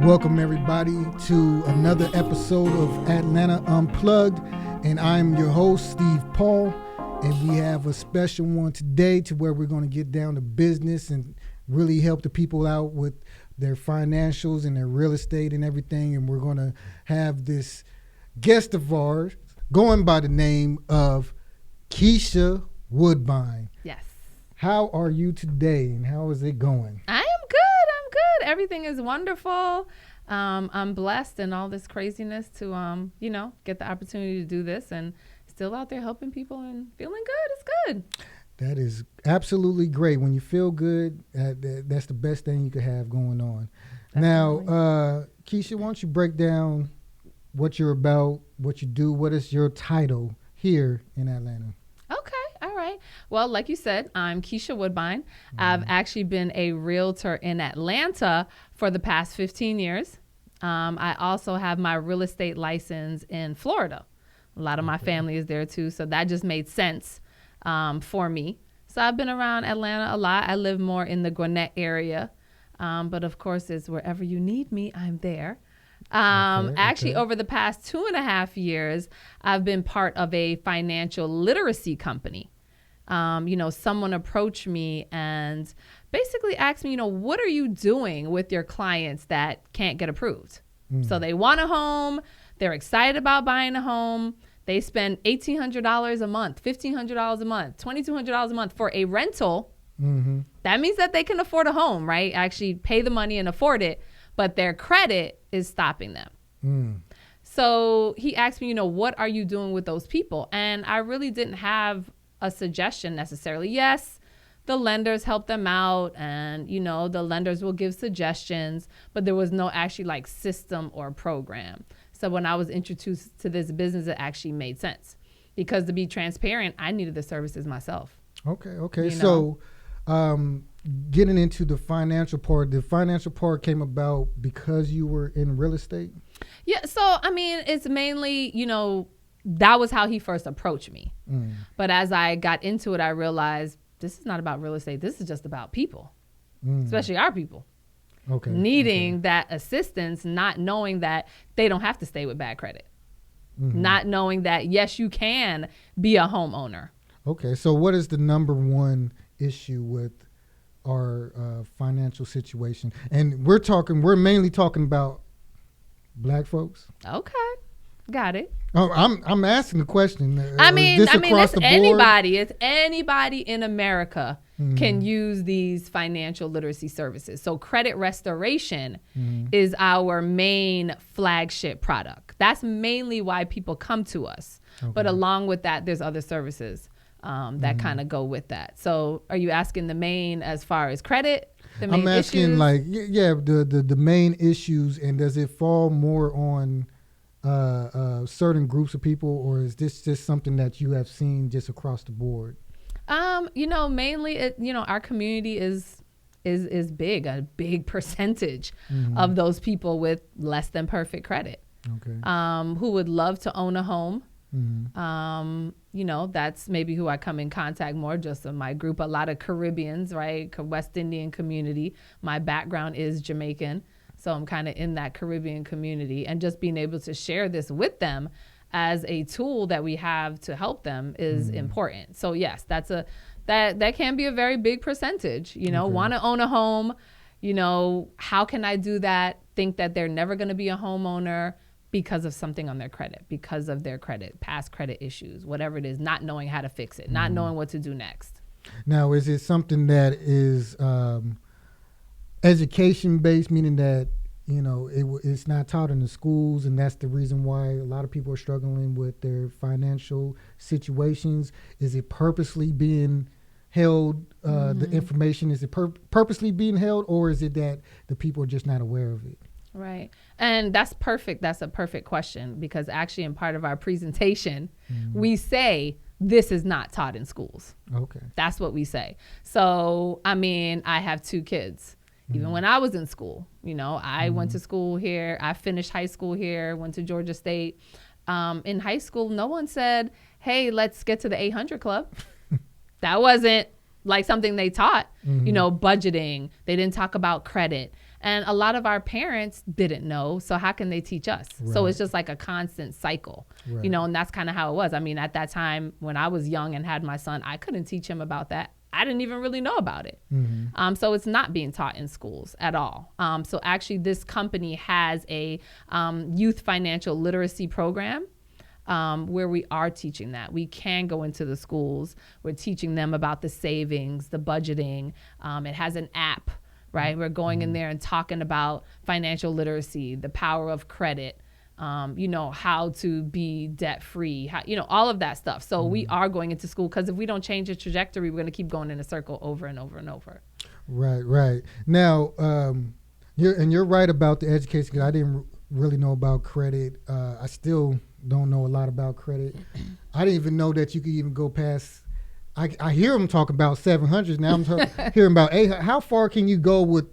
Welcome everybody to another episode of Atlanta Unplugged, and I'm your host Steve Paul, and we have a special one today to where we're going to get down to business and really help the people out with their financials and their real estate and everything. And we're going to have this guest of ours going by the name of Keisha Woodbine. Yes. How are you today and how is it going? I am good. Everything is wonderful. I'm blessed in all this craziness to, get the opportunity to do this and still out there helping people and feeling good. It's good. That is absolutely great. When you feel good, that's the best thing you could have going on. Definitely. Now, Keisha, why don't you break down what you're about, what you do, what is your title here in Atlanta? Okay. All right. Well, like you said, I'm Keisha Woodbine. I've actually been a realtor in Atlanta for the past 15 years. I also have my real estate license in Florida. A lot of my family is there too, so that just made sense for me. So I've been around Atlanta a lot. I live more in the Gwinnett area, but of course, it's wherever you need me, I'm there. Actually, over the past 2.5 years, I've been part of a financial literacy company. Someone approached me and basically asked me, what are you doing with your clients that can't get approved? So they want a home. They're excited about buying a home. They spend $1,800 a month, $1,500 a month, $2,200 a month for a rental. Mm-hmm. That means that they can afford a home, right? Actually pay the money and afford it, but their credit is stopping them. So he asked me, what are you doing with those people? And I really didn't have a suggestion necessarily. Yes, the lenders help them out and, the lenders will give suggestions, but there was no actually system or program. So when I was introduced to this business, it actually made sense because to be transparent, I needed the services myself. Okay. So getting into the financial part came about because you were in real estate? Yeah. So, it's mainly, that was how he first approached me. But as I got into it, I realized this is not about real estate. This is just about people, especially our people. Needing that assistance, not knowing that they don't have to stay with bad credit. Not knowing that, yes, you can be a homeowner. Okay. So what is the number one issue with our financial situation? And we're mainly talking about Black folks. Okay. Got it. Oh, I'm asking the question. It's anybody. It's anybody in America can use these financial literacy services. So credit restoration is our main flagship product. That's mainly why people come to us. Okay. But along with that, there's other services that kind of go with that. So are you asking the main as far as credit? I'm asking the main issues, and does it fall more on certain groups of people, or is this just something that you have seen just across the board? Mainly our community is big, a big percentage of those people with less than perfect credit. Who would love to own a home. That's maybe who I come in contact more, just in my group, a lot of Caribbeans, right? West Indian community. My background is Jamaican. So I'm kind of in that Caribbean community, and just being able to share this with them as a tool that we have to help them is important. So yes, that can be a very big percentage, want to own a home, how can I do that? Think that they're never going to be a homeowner because of something on their credit, because of their credit, past credit issues, whatever it is, not knowing how to fix it, not knowing what to do next. Now, is it something that is education based, meaning that it's not taught in the schools, and that's the reason why a lot of people are struggling with their financial situations? Is it purposely being held? The information, is it purposely being held, or is it that the people are just not aware of it? Right. And that's perfect. That's a perfect question, because actually in part of our presentation, we say this is not taught in schools. Okay. That's what we say. So, I have 2 kids. Even when I was in school, I went to school here. I finished high school here, went to Georgia State. In high school, no one said, hey, let's get to the 800 club. That wasn't something they taught, budgeting. They didn't talk about credit. And a lot of our parents didn't know. So how can they teach us? So Right. it's just like a constant cycle, Right. you know, and that's kind of how it was. I mean, at that time when I was young and had my son, I couldn't teach him about that. I didn't even really know about it. So it's not being taught in schools at all. So actually this company has a youth financial literacy program where we are teaching that. We can go into the schools. We're teaching them about the savings, the budgeting. It has an app, right? We're going in there and talking about financial literacy, the power of credit, you know, how to be debt free, how, you know, all of that stuff. So we are going into school because if we don't change the trajectory, we're going to keep going in a circle over and over and over. Right, right. Now, you're right about the education, because I didn't really know about credit. I still don't know a lot about credit. I didn't even know that you could even go past. I hear them talk about 700s. Now I'm hearing about 800. How far can you go with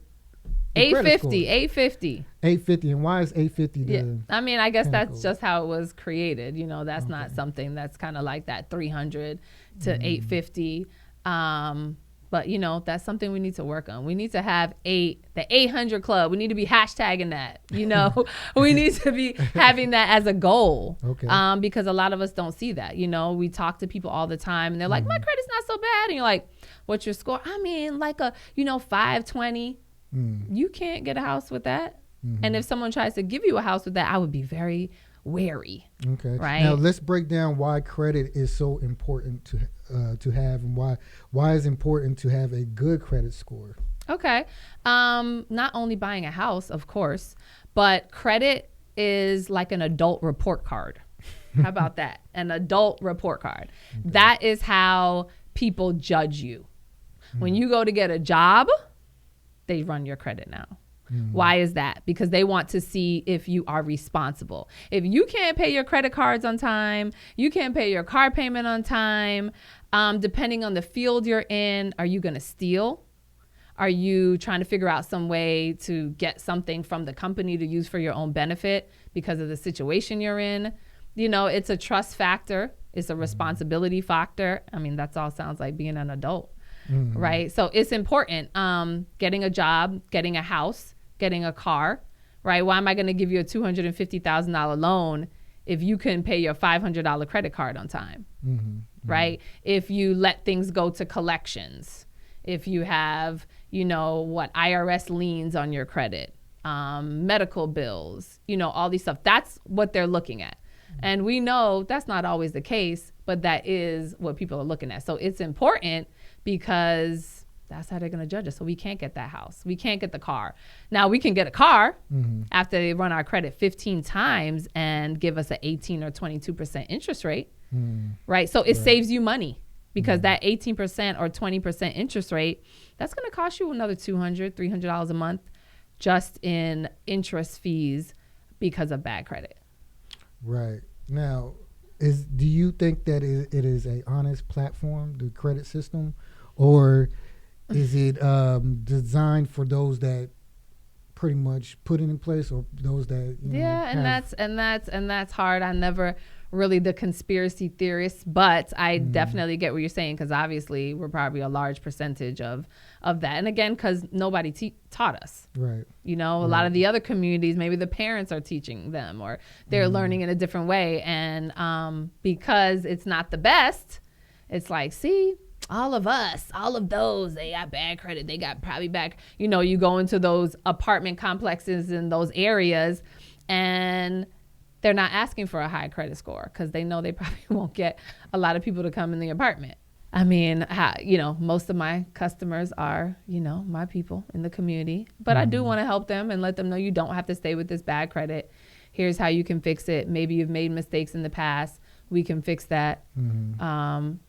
850, 850, and why is 850 the? Yeah, I mean, I guess that's pinnacle? just how it was created. You know, that's not something that's kind of like that 300 to 850. But you know, that's something we need to work on. We need to have the 800 club. We need to be hashtagging that. You know, we need to be having that as a goal. Okay. Because a lot of us don't see that. You know, we talk to people all the time, and they're like, "My credit's not so bad," and you're like, "What's your score?" I mean, like 520. You can't get a house with that. And if someone tries to give you a house with that, I would be very wary. Okay. Right. Now let's break down why credit is so important to have, and why it's important to have a good credit score. Okay. Not only buying a house, of course, but credit is like an adult report card. How about that? An adult report card. Okay. That is how people judge you. When you go to get a job, they run your credit now. Why is that? Because they want to see if you are responsible. If you can't pay your credit cards on time, you can't pay your car payment on time, depending on the field you're in, are you going to steal? Are you trying to figure out some way to get something from the company to use for your own benefit because of the situation you're in? You know, it's a trust factor. It's a responsibility factor. I mean, that's all sounds like being an adult, right? So it's important. Getting a job, getting a house, getting a car, right? Why am I going to give you a $250,000 loan if you couldn't pay your $500 credit card on time, right? If you let things go to collections, if you have, IRS liens on your credit, medical bills, all these stuff, that's what they're looking at. And we know that's not always the case, but that is what people are looking at. So it's important because that's how they're going to judge us. So we can't get that house. We can't get the car. Now we can get a car after they run our credit 15 times and give us an 18 or 22% interest rate, right? So it saves you money because that 18% or 20% interest rate, that's going to cost you another $200, $300 a month just in interest fees because of bad credit. Right. Now, do you think that it is a honest platform, the credit system, or is it designed for those that pretty much put it in place, or those that and that's hard. I never really the conspiracy theorist, but I definitely get what you're saying, because obviously we're probably a large percentage of that. And again, because nobody taught us. Right. A lot of the other communities, maybe the parents are teaching them, or they're learning in a different way. And because it's not the best, it's like, see, all of those, they got bad credit. They got probably bad. You go into those apartment complexes in those areas, and they're not asking for a high credit score because they know they probably won't get a lot of people to come in the apartment. I mean, most of my customers are, my people in the community, but I do want to help them and let them know you don't have to stay with this bad credit. Here's how you can fix it. Maybe you've made mistakes in the past. We can fix that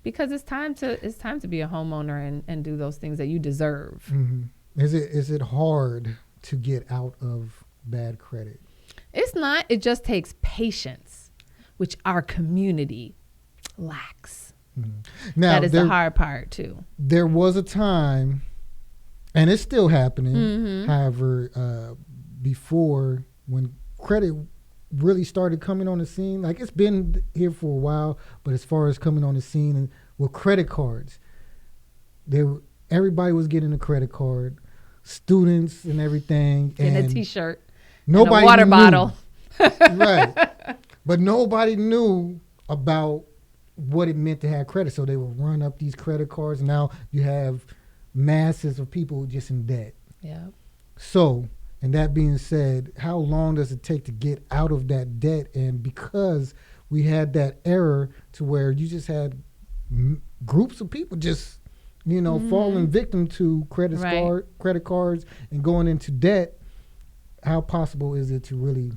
because it's time to be a homeowner and do those things that you deserve. Is it hard to get out of bad credit? It's not. It just takes patience, which our community lacks. Now, that is the hard part too. There was a time, and it's still happening, however, before, when credit really started coming on the scene. Like, it's been here for a while, but as far as coming on the scene, and with credit cards, everybody was getting a credit card. students and everything. In and a T-shirt. Nobody and a water knew. bottle. Right. But nobody knew about what it meant to have credit. So they would run up these credit cards. Now you have masses of people just in debt. Yeah. So, and that being said, how long does it take to get out of that debt? And because we had that error to where you just had groups of people just, falling victim to credit cards and going into debt, how possible is it to really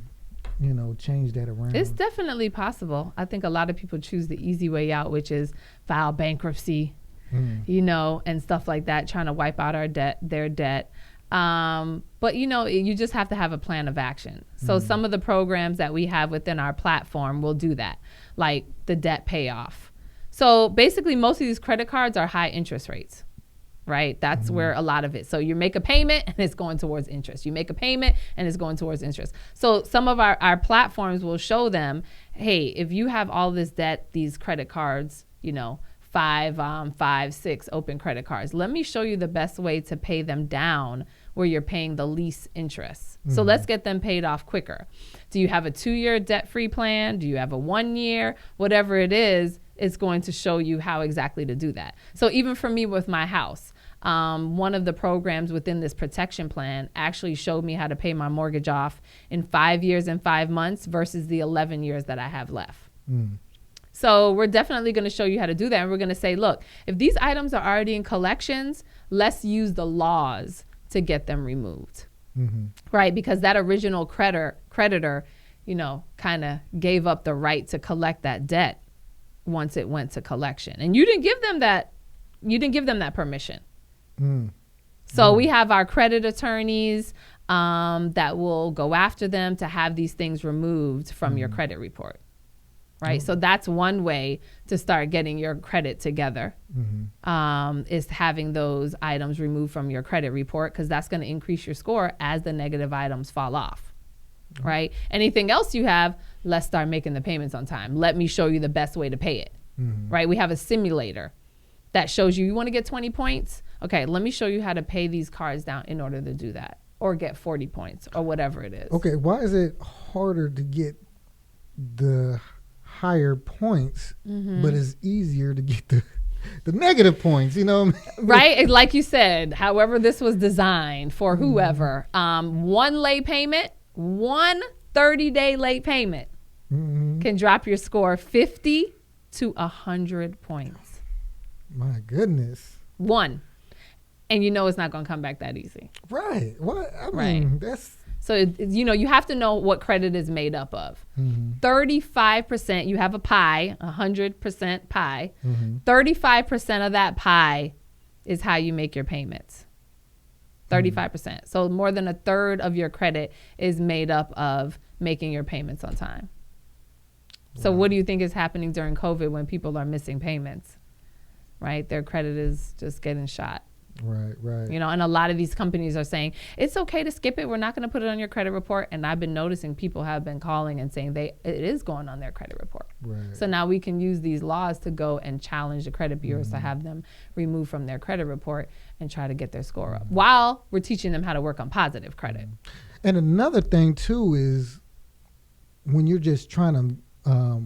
change that around? It's definitely possible. I think a lot of people choose the easy way out, which is file bankruptcy, and stuff like that, trying to wipe out their debt. But you just have to have a plan of action. So some of the programs that we have within our platform will do that, like the debt payoff. So basically most of these credit cards are high interest rates. Right? That's where a lot of it. So you make a payment and it's going towards interest. You make a payment and it's going towards interest. So some of our platforms will show them, hey, if you have all this debt, these credit cards, 5, 6 open credit cards, let me show you the best way to pay them down where you're paying the least interest. So let's get them paid off quicker. Do you have a 2-year debt-free plan? Do you have a 1 year? Whatever it is, it's going to show you how exactly to do that. So even for me with my house, one of the programs within this protection plan actually showed me how to pay my mortgage off in 5 years and 5 months versus the 11 years that I have left. So we're definitely going to show you how to do that. And we're going to say, look, if these items are already in collections, let's use the laws to get them removed. Right? Because that original creditor, kind of gave up the right to collect that debt once it went to collection. And you didn't give them that permission. So we have our credit attorneys that will go after them to have these things removed from your credit report. Right. So that's one way to start getting your credit together, is having those items removed from your credit report, because that's going to increase your score as the negative items fall off. Right. Anything else you have, let's start making the payments on time. Let me show you the best way to pay it. Right. We have a simulator that shows you want to get 20 points. Okay, let me show you how to pay these cards down in order to do that, or get 40 points or whatever it is. Okay, why is it harder to get the higher points, but it's easier to get the negative points, Right? Like you said, however this was designed for whoever, one late payment, one 30-day late payment can drop your score 50 to 100 points. My goodness. One. And it's not going to come back that easy. Right. What? I mean, that's... So, you have to know what credit is made up of. 35%, you have a pie, 100% pie. 35% of that pie is how you make your payments. 35%. So more than a third of your credit is made up of making your payments on time. Wow. So what do you think is happening during COVID when people are missing payments? Right? Their credit is just getting shot. Right. And a lot of these companies are saying, it's okay to skip it. We're not going to put it on your credit report. And I've been noticing people have been calling and saying it is going on their credit report. Right. So now we can use these laws to go and challenge the credit bureaus to have them removed from their credit report and try to get their score up, while we're teaching them how to work on positive credit. And another thing too is when you're just trying to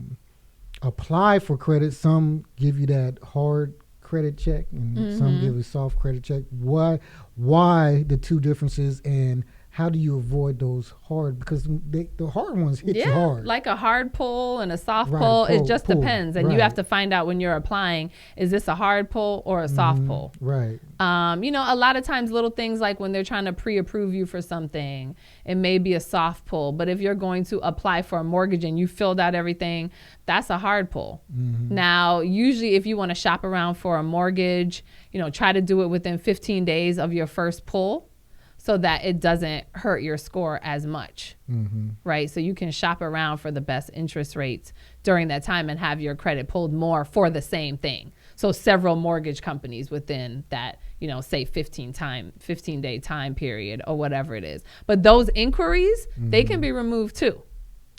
apply for credit, some give you that hard credit check and some give a soft credit check. Why the two differences, and how do you avoid those hard? Because the hard ones hit you hard. Like a hard pull and a soft pull. It just depends. And you have to find out when you're applying, is this a hard pull or a soft pull? Right. A lot of times little things like when they're trying to pre-approve you for something, it may be a soft pull. But if you're going to apply for a mortgage and you filled out everything, that's a hard pull. Now, usually if you want to shop around for a mortgage, try to do it within 15 days of your first pull, so that it doesn't hurt your score as much, right? So you can shop around for the best interest rates during that time and have your credit pulled more for the same thing. So several mortgage companies within that, say 15-day time period or whatever it is. But those inquiries, they can be removed too.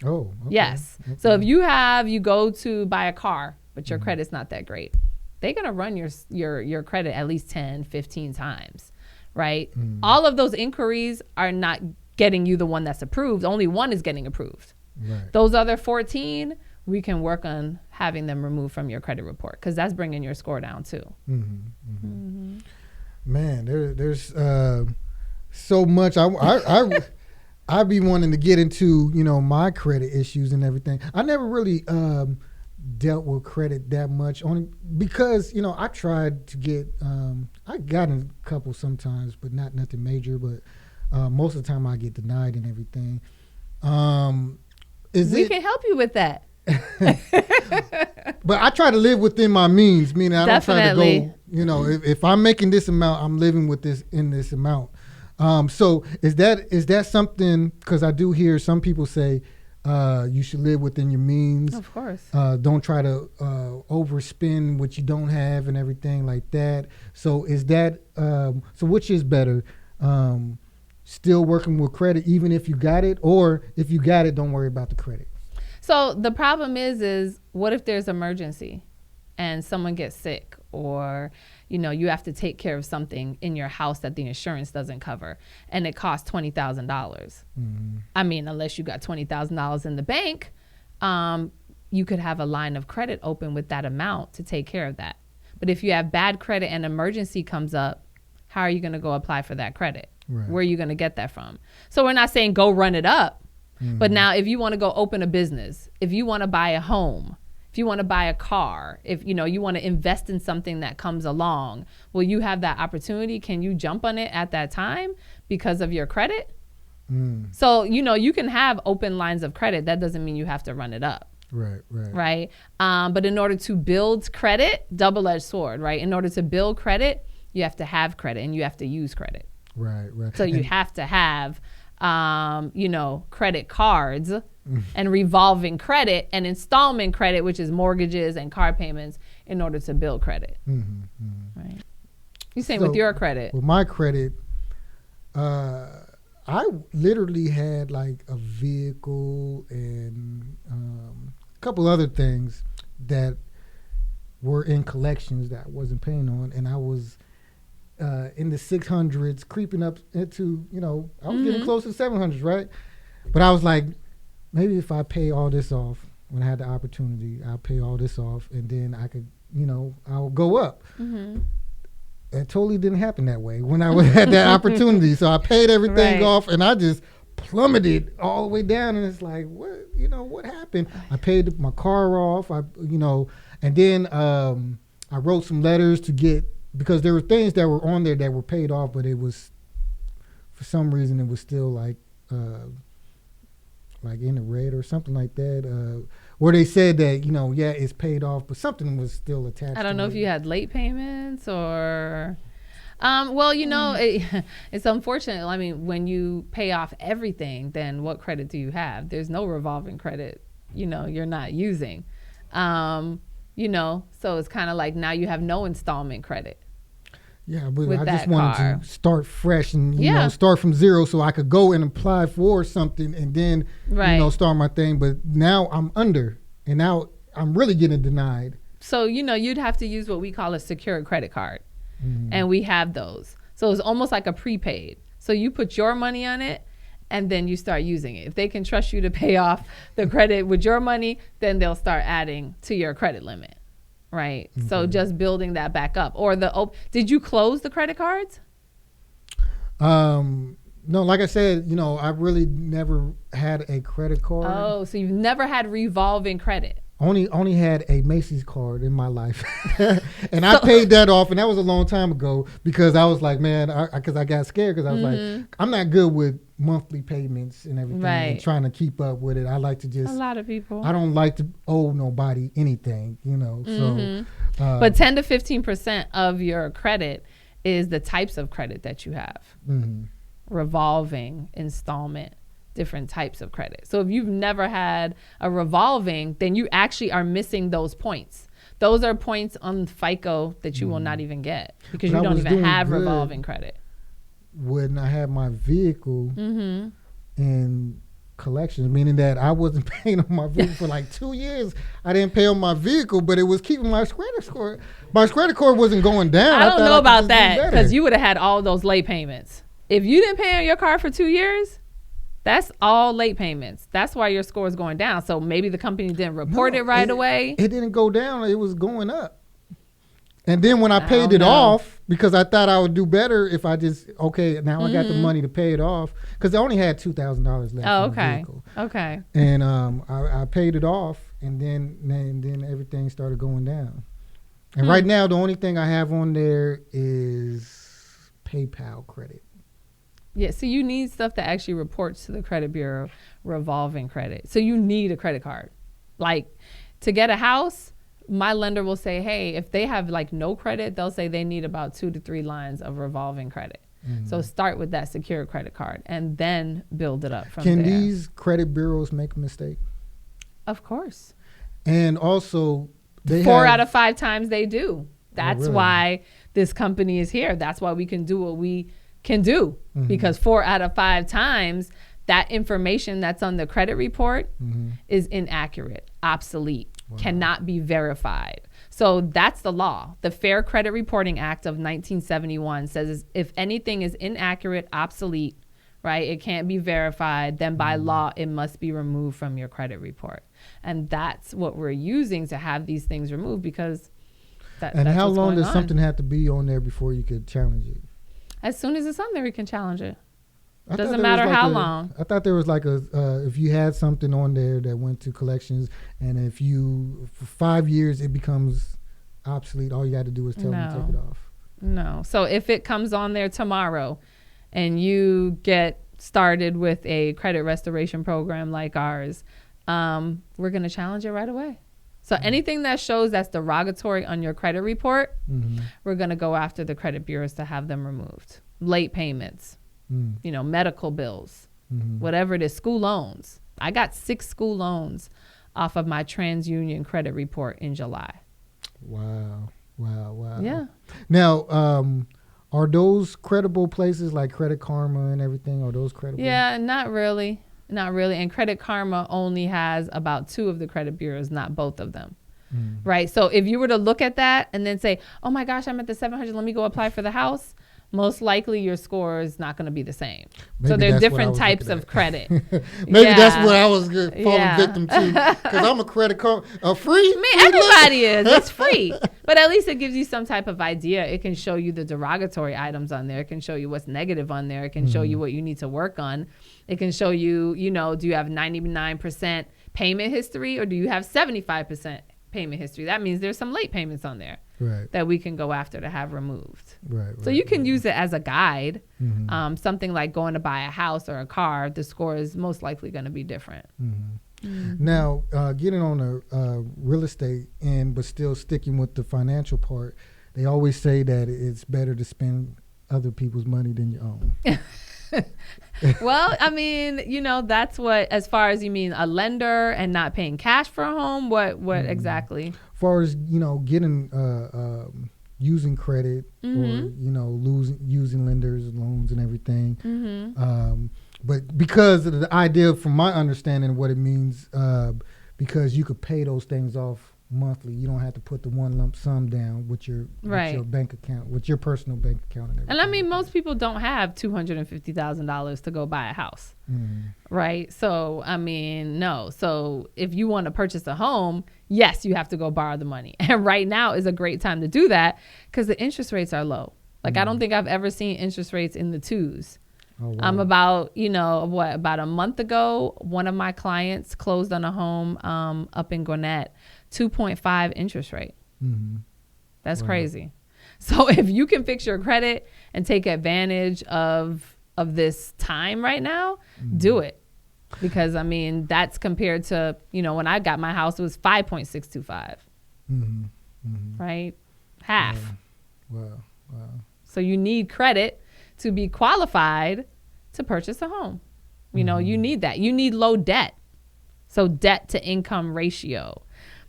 Oh, okay. Yes. Okay. So if you go to buy a car, but your credit's not that great, they're going to run your credit at least 10, 15 times. right? All of those inquiries are not getting you the one that's approved. Only one is getting approved. Right. Those other 14, we can work on having them removed from your credit report because that's bringing your score down too. Man, there's so much. I be wanting to get into, my credit issues and everything. I never really dealt with credit that much, only because, I tried to get, I got in a couple sometimes, but nothing major. But most of the time I get denied and everything. We can help you with that. But I try to live within my means, meaning I Definitely. don't try to go, if I'm making this amount, I'm living with this in this amount. So is that something, because I do hear some people say you should live within your means. Of course. Don't try to overspend what you don't have and everything like that. So is that, so which is better? Still working with credit even if you got it, or if you got it, don't worry about the credit? So the problem is what if there's emergency and someone gets sick, or, you have to take care of something in your house that the insurance doesn't cover and it costs $20,000. I mean, unless you got $20,000 in the bank, you could have a line of credit open with that amount to take care of that. But if you have bad credit and emergency comes up, how are you going to go apply for that credit? Right. Where are you going to get that from? So we're not saying go run it up. But now if you want to go open a business, if you want to buy a home, if you want to buy a car, if you want to invest in something that comes along, will you have that opportunity? Can you jump on it at that time because of your credit? So, you can have open lines of credit. That doesn't mean you have to run it up. Right. But in order to build credit, double-edged sword, right? In order to build credit, you have to have credit and you have to use credit. Right. So you have to have credit cards and revolving credit and installment credit, which is mortgages and car payments, in order to build credit. Right. You saying with your credit? With my credit, I literally had like a vehicle and a couple other things that were in collections that I wasn't paying on, and I was in the 600s, creeping up into, I was getting close to 700s, right? But I was like, maybe if I pay all this off, when I had the opportunity, I'll pay all this off, and then I could, I'll go up. It totally didn't happen that way when I had that opportunity. So I paid everything off, and I just plummeted all the way down. And it's like, what happened? I paid my car off, and then I wrote some letters to get, because there were things that were on there that were paid off, but it was, for some reason, it was still like in the red or something like that, where they said that, it's paid off, but something was still attached. I don't know if you had late payments or, it's unfortunate. I mean, when you pay off everything, then what credit do you have? There's no revolving credit, you're not using, so it's kind of like now you have no installment credit. Yeah, but I just wanted to start fresh and start from zero, so I could go and apply for something and then start my thing. But now I'm under, and now I'm really getting denied. So you'd have to use what we call a secured credit card, and we have those. So it's almost like a prepaid. So you put your money on it, and then you start using it. If they can trust you to pay off the credit with your money, then they'll start adding to your credit limit. Right. Okay. So just building that back up. Or did you close the credit cards? No, like I said, I really never had a credit card. Oh, so you've never had revolving credit? Only had a Macy's card in my life. And I paid that off, and that was a long time ago, because I was like, man, because I got scared, because I was like, I'm not good with monthly payments and everything, and trying to keep up with it. I like to just, a lot of people, I don't like to owe nobody anything, so. But 10 to 15% of your credit is the types of credit that you have. Revolving, installment, different types of credit. So if you've never had a revolving, then you actually are missing those points. Those are points on FICO that you will not even get, because you don't even have revolving credit. When I had my vehicle, and collections, meaning that I wasn't paying on my vehicle for like 2 years. I didn't pay on my vehicle, but it was keeping my credit score. My credit score wasn't going down. I don't know about that because you would have had all those late payments. If you didn't pay on your car for 2 years, that's all late payments. That's why your score is going down. So maybe the company didn't report it right away. It didn't go down. It was going up. And then when I paid it off, because I thought I would do better if I just, now I got the money to pay it off. Because I only had $2,000 left. Oh, okay. Okay. And I paid it off, and then everything started going down. And right now, the only thing I have on there is PayPal credit. Yeah, so you need stuff that actually reports to the credit bureau, revolving credit. So you need a credit card. Like, to get a house, my lender will say, hey, if they have like no credit, they'll say they need about 2 to 3 lines of revolving credit. So start with that secure credit card and then build it up from there. Can these credit bureaus make a mistake? Of course. And also, 4 out of 5 times they do. That's really? why this company is here. That's why we can do what we can do, because 4 out of 5 times that information that's on the credit report is inaccurate, obsolete, cannot be verified. So that's the law. The Fair Credit Reporting Act of 1971 says if anything is inaccurate, obsolete, right, it can't be verified, then by law it must be removed from your credit report. And that's what we're using to have these things removed, because and how long does something have to be on there before you could challenge it? As soon as it's on there, we can challenge it. Doesn't matter how long. I thought there was like if you had something on there that went to collections, and if you, for 5 years, it becomes obsolete, all you got to do is tell them to take it off. No. So if it comes on there tomorrow and you get started with a credit restoration program like ours, we're going to challenge it right away. So anything that shows that's derogatory on your credit report, we're going to go after the credit bureaus to have them removed. Late payments. Medical bills, whatever it is, school loans. I got 6 school loans off of my TransUnion credit report in July. Wow. Yeah. Now, are those credible places like Credit Karma and everything? Are those credible? Yeah, not really. And Credit Karma only has about 2 of the credit bureaus, not both of them. Right. So if you were to look at that and then say, oh my gosh, I'm at the 700, let me go apply for the house, most likely your score is not going to be the same. Maybe so there are different types of credit. Maybe that's what I was falling victim to, because I'm a credit card free. Everybody is. It's free. But at least it gives you some type of idea. It can show you the derogatory items on there. It can show you what's negative on there. It can show you what you need to work on. It can show you, do you have 99% payment history, or do you have 75% payment history? That means there's some late payments on there. Right. That we can go after to have removed. Right. So you can use it as a guide. Something like going to buy a house or a car, the score is most likely going to be different. Now, getting on the real estate end, but still sticking with the financial part, they always say that it's better to spend other people's money than your own. Well, I mean, that's what, as far as you mean a lender and not paying cash for a home, what exactly? As far as, getting, using credit or, using lenders, loans and everything. But because of the idea, from my understanding of what it means, because you could pay those things off monthly, you don't have to put the one lump sum down with your bank account, with your personal bank account and everything. And I mean, most people don't have $250,000 to go buy a house, right? So I mean, no. So if you want to purchase a home, yes, you have to go borrow the money, and right now is a great time to do that because the interest rates are low. Like I don't think I've ever seen interest rates in the 2s. Oh, wow. About a month ago, one of my clients closed on a home up in Gwinnett, 2.5 interest rate. That's crazy. So if you can fix your credit and take advantage of this time right now, do it. Because I mean, that's compared to, when I got my house, it was 5.625. Right? Half. Wow. So you need credit to be qualified to purchase a home. You need that. You need low debt. So debt to income ratio,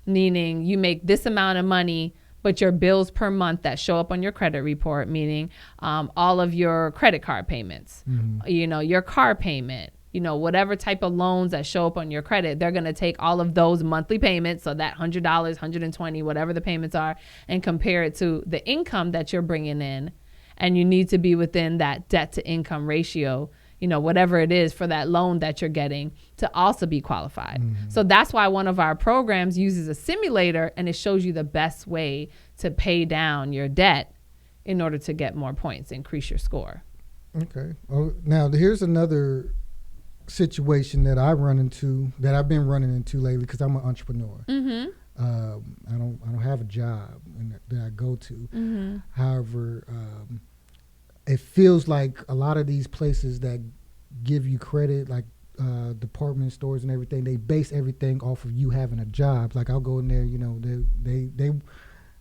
meaning you make this amount of money, but your bills per month that show up on your credit report, meaning all of your credit card payments, your car payment, whatever type of loans that show up on your credit, they're going to take all of those monthly payments, so that $100, $120, whatever the payments are, and compare it to the income that you're bringing in. And you need to be within that debt to income ratio, whatever it is for that loan that you're getting, to also be qualified. So that's why one of our programs uses a simulator, and it shows you the best way to pay down your debt in order to get more points, increase your score. Okay. Oh, now here's another situation that I've been running into lately, because I'm an entrepreneur. I don't have a job that I go to. However, it feels like a lot of these places that give you credit, like department stores and everything, they base everything off of you having a job. Like I'll go in there,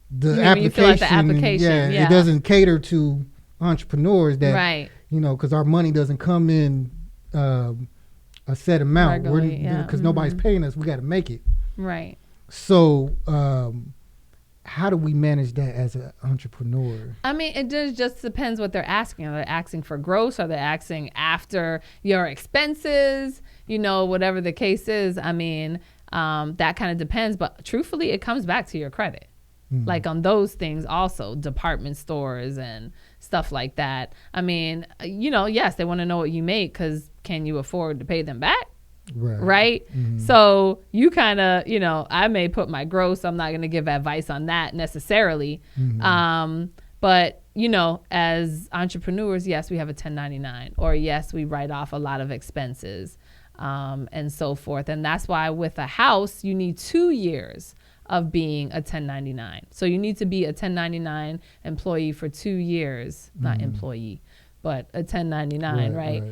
the application, it doesn't cater to entrepreneurs that, right? Because our money doesn't come in a set amount, because nobody's paying us. We got to make it, right? So how do we manage that as an entrepreneur? I mean, it just depends what they're asking. Are they asking for gross? Are they asking after your expenses? Whatever the case is. I mean, that kind of depends. But truthfully, it comes back to your credit. Like on those things also, department stores and stuff like that. I mean, yes, they want to know what you make, because can you afford to pay them back? Right? So you kind of, I may put my gross. I'm not going to give advice on that necessarily. But, as entrepreneurs, yes, we have a 1099, or yes, we write off a lot of expenses and so forth. And that's why with a house, you need 2 years of being a 1099. So you need to be a 1099 employee for 2 years, not employee, but a 1099, right?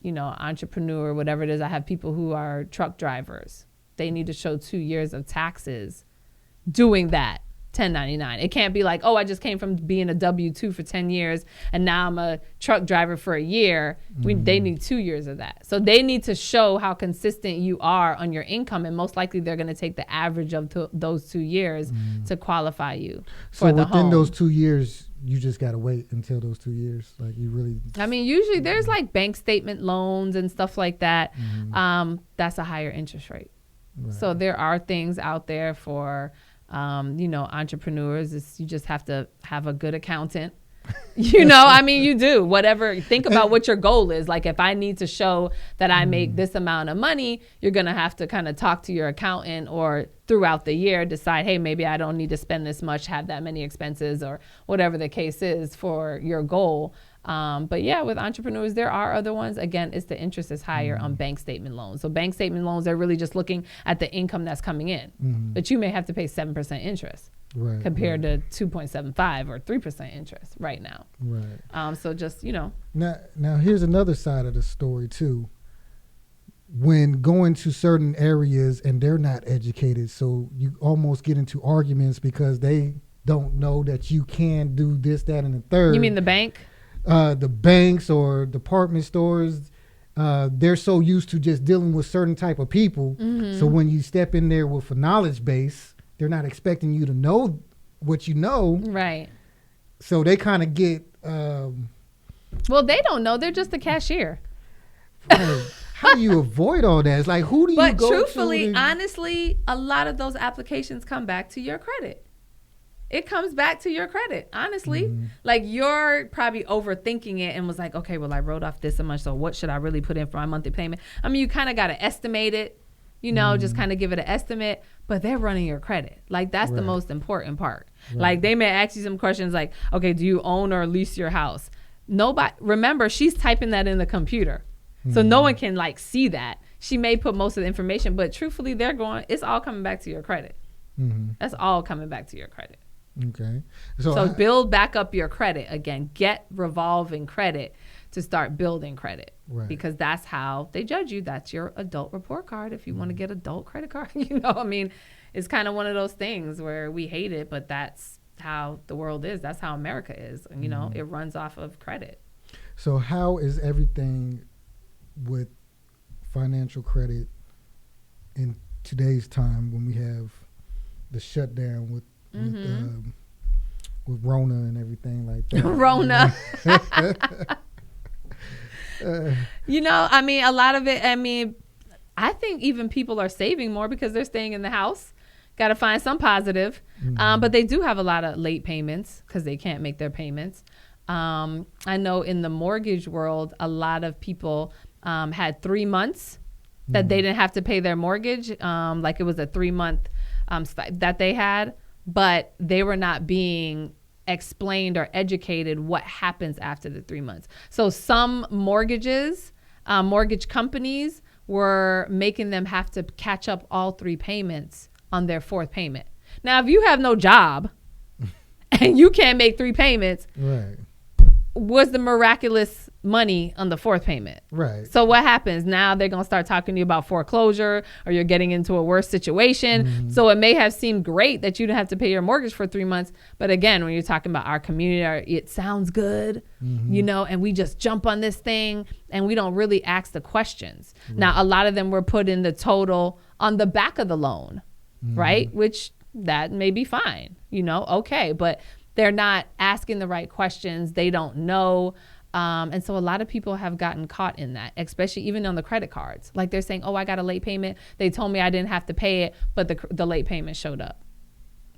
Entrepreneur, whatever it is. I have people who are truck drivers. They need to show 2 years of taxes doing that 1099. It can't be like, oh, I just came from being a W-2 for 10 years and now I'm a truck driver for a year. They need 2 years of that. So they need to show how consistent you are on your income, and most likely they're going to take the average of those 2 years to qualify you for the home. So within those 2 years, you just got to wait until those 2 years. Like you really... I mean, usually there's like bank statement loans and stuff like that. That's a higher interest rate. So there are things out there for... entrepreneurs. You just have to have a good accountant. I mean, you do whatever. Think about what your goal is. Like, if I need to show that I make this amount of money, you're going to have to kind of talk to your accountant, or throughout the year decide, hey, maybe I don't need to spend this much, have that many expenses, or whatever the case is for your goal. But yeah, with entrepreneurs, there are other ones. Again, it's the interest is higher on bank statement loans. So bank statement loans, they're really just looking at the income that's coming in, but you may have to pay 7% interest compared to 2.75 or 3% interest right now. So just, Now here's another side of the story too. When going to certain areas and they're not educated, so you almost get into arguments because they don't know that you can do this, that, and the third. You mean the bank? The banks or department stores, they're so used to just dealing with certain type of people. So when you step in there with a knowledge base, they're not expecting you to know what you know. Right. So they kind of get... well, they don't know. They're just the cashier. How do you avoid all that? It's like, who do you go to? But truthfully, honestly, a lot of those applications come back to your credit. It comes back to your credit, honestly. Like, you're probably overthinking it and was like, okay, well, I wrote off this much, so what should I really put in for my monthly payment? I mean, you kind of got to estimate it, just kind of give it an estimate, but they're running your credit. Like, that's the most important part. Like, they may ask you some questions like, okay, do you own or lease your house? Nobody, remember, she's typing that in the computer. So no one can like see that. She may put most of the information, but truthfully, it's all coming back to your credit. That's all coming back to your credit. Okay. So build back up your credit again. Get revolving credit to start building credit, because that's how they judge you. That's your adult report card. If you want to get adult credit card, I mean, it's kind of one of those things where we hate it, but that's how the world is. That's how America is. And, it runs off of credit. So how is everything with financial credit in today's time when we have the shutdown with Rona and everything like that? Rona. I mean, a lot of it, I mean, I think even people are saving more because they're staying in the house. Got to find some positive. But they do have a lot of late payments because they can't make their payments. I know in the mortgage world, a lot of people had 3 months that they didn't have to pay their mortgage. Like it was a 3-month that they had, but they were not being explained or educated what happens after the 3 months. So some mortgage companies were making them have to catch up all 3 payments on their 4th payment. Now, if you have no job and you can't make 3 payments, right, what's the miraculous money on the 4th payment? Right. So what happens? Now they're going to start talking to you about foreclosure, or you're getting into a worse situation. So it may have seemed great that you didn't have to pay your mortgage for 3 months. But again, when you're talking about our community, it sounds good, and we just jump on this thing and we don't really ask the questions. Right. Now, a lot of them were put in the total on the back of the loan, right? Which that may be fine, okay. But they're not asking the right questions. They don't know. And so a lot of people have gotten caught in that, especially even on the credit cards. Like they're saying, oh, I got a late payment. They told me I didn't have to pay it, but the late payment showed up.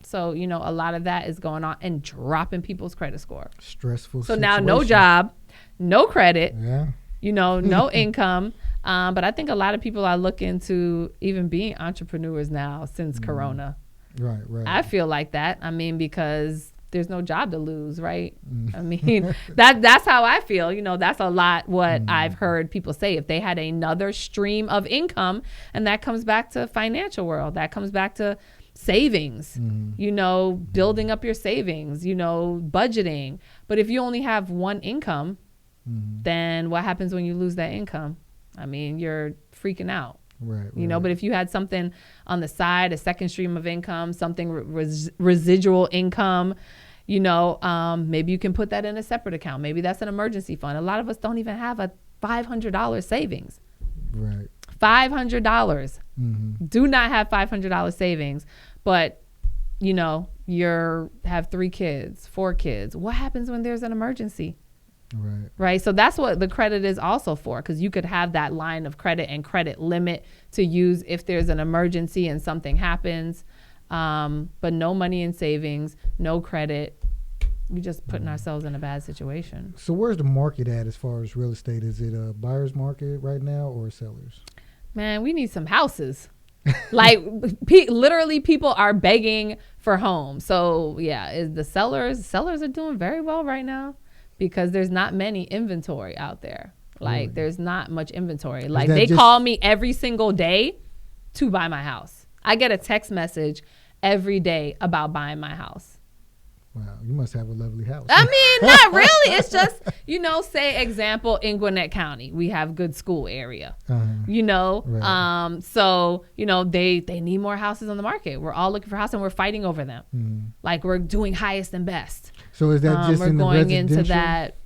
So, a lot of that is going on and dropping people's credit score. Stressful So situation. now no job, no credit, yeah. No income. But I think a lot of people are looking to even being entrepreneurs now since Corona. Right. I feel like that. I mean, because there's no job to lose, right? I mean, that's how I feel. That's a lot what I've heard people say. If they had another stream of income, and that comes back to financial world, that comes back to savings, building up your savings, budgeting. But if you only have one income, then what happens when you lose that income? I mean, you're freaking out. Right. But if you had something on the side, a second stream of income, something residual income, maybe you can put that in a separate account. Maybe that's an emergency fund. A lot of us don't even have a $500 savings. Right. $500. Do not have $500 savings, but you have 3 kids, 4 kids. What happens when there's an emergency? Right. So that's what the credit is also for, because you could have that line of credit and credit limit to use if there's an emergency and something happens. But no money in savings, no credit. We're just putting ourselves in a bad situation. So where's the market at as far as real estate? Is it a buyer's market right now or sellers? Man, we need some houses. Like literally people are begging for homes. So yeah, is the sellers are doing very well right now. Because there's not many inventory out there. Like there's not much inventory. Like they call me every single day to buy my house. I get a text message every day about buying my house. Wow, you must have a lovely house. I mean, not really. It's just, say example in Gwinnett County, we have good school area, right. So, they need more houses on the market. We're all looking for houses and we're fighting over them. Like we're doing highest and best. So is that just we're in the going residential? into that.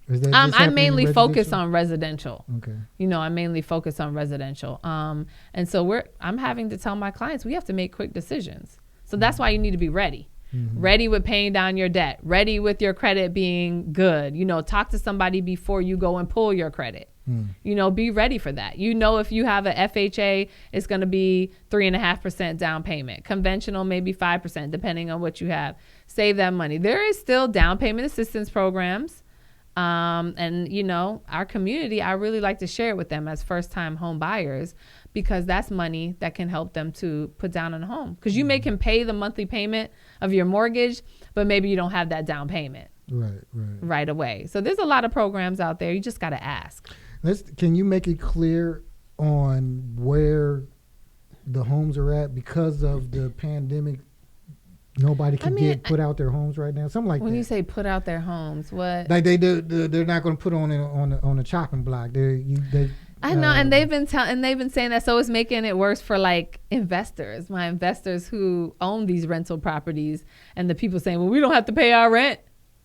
Is that I mainly focus on residential. Okay. I mainly focus on residential. And so I'm having to tell my clients, we have to make quick decisions. So that's why you need to be ready. Ready with paying down your debt, ready with your credit being good. Talk to somebody before you go and pull your credit. Be ready for that. If you have a FHA, it's going to be 3.5% down payment. Conventional, maybe 5%, depending on what you have. Save that money. There is still down payment assistance programs. And our community, I really like to share it with them as first-time home buyers, because that's money that can help them to put down on a home. Because you can pay the monthly payment of your mortgage, but maybe you don't have that down payment right away. So there's a lot of programs out there. You just got to ask. Can you make it clear on where the homes are at because of the pandemic? Nobody can put out their homes right now. Something like that. When you say put out their homes, what? Like they do, they're not going to put on a chopping block. I know, and they've been saying that, so it's making it worse for like investors. My investors who own these rental properties, and the people saying, "Well, we don't have to pay our rent."